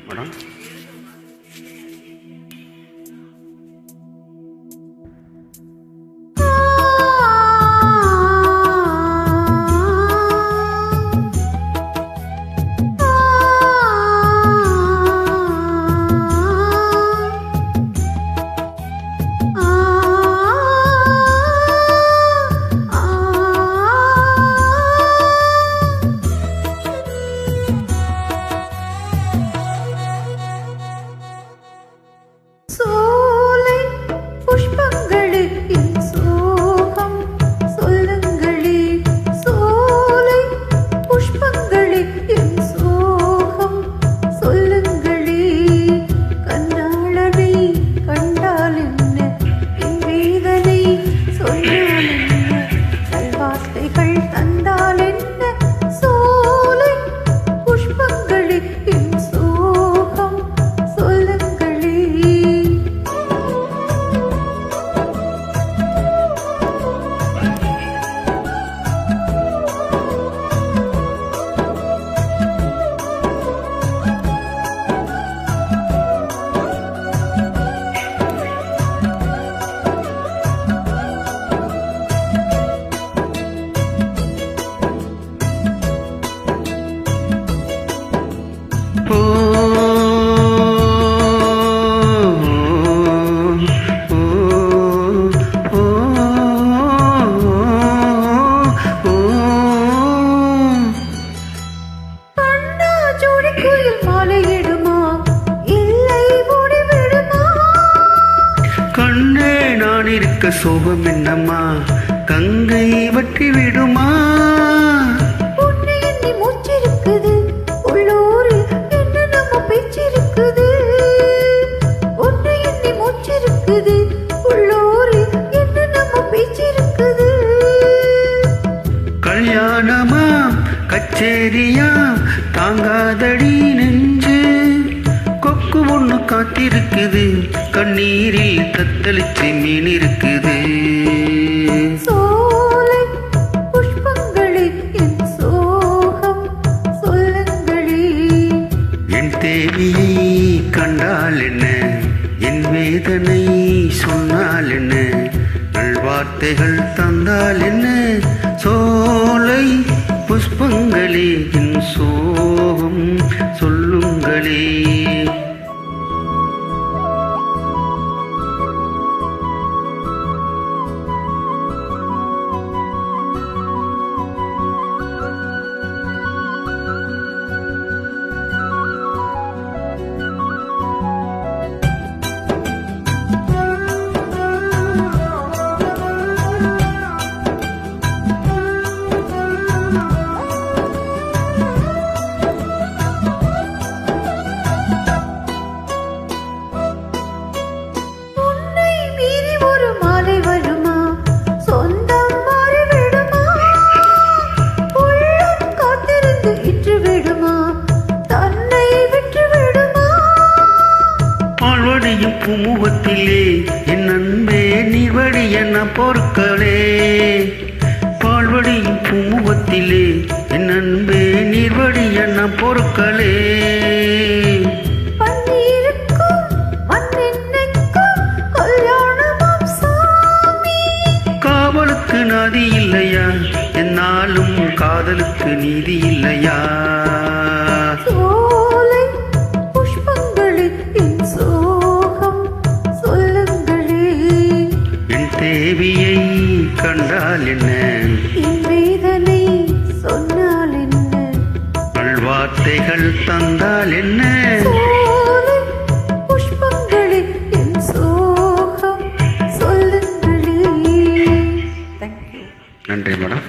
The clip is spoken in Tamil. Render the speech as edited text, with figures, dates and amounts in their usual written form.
மேடம். கண்ணே நான் இருக்க சோகம் என்னம்மா கங்கை வற்றி விடுமா? உன்னை எண்ணி மூச்சிருக்குது உள்ளூர் என்ன நம்ம பேச்சிருக்குது. உன்னை எண்ணி மூச்சிருக்குது உள்ளூர் என்ன நம்ம பேச்சிருக்குது. கல்யாணமா கச்சேரியா தாங்காதடி நெஞ்சு கொக்கு ஒண்ணு காத்திருக்குது கண்ணீரில் தத்தளிச்சு மீன் இருக்குது. சோலை புஷ்பங்களே என் சோகம் சொல்லுங்களே. என் தேவியை கண்டால் என்ன என் வேதனை சொன்னால் என்ன நல்வார்த்தைகள் தந்தால் என்ன சோலை புஷ்பங்களே என் சோகம் சொல்லுங்களே. பூமுகத்திலே என் அன்பே நீவடி என்ன பொருட்களே பால்வடியும் பூமுகத்திலே என் அன்பே நீவடி என்ன பொருட்களே. காவலுக்கு நாதி இல்லையா என்னாலும் காதலுக்கு நீதி இல்லையா? தேவியை கண்டால் என்ன வேதனை சொன்னால் என்ன நல்வார்த்தைகள் தந்தால் என்ன புஷ்பங்களே என் சோகம் சொல்லுங்களே. நன்றி மேடம்.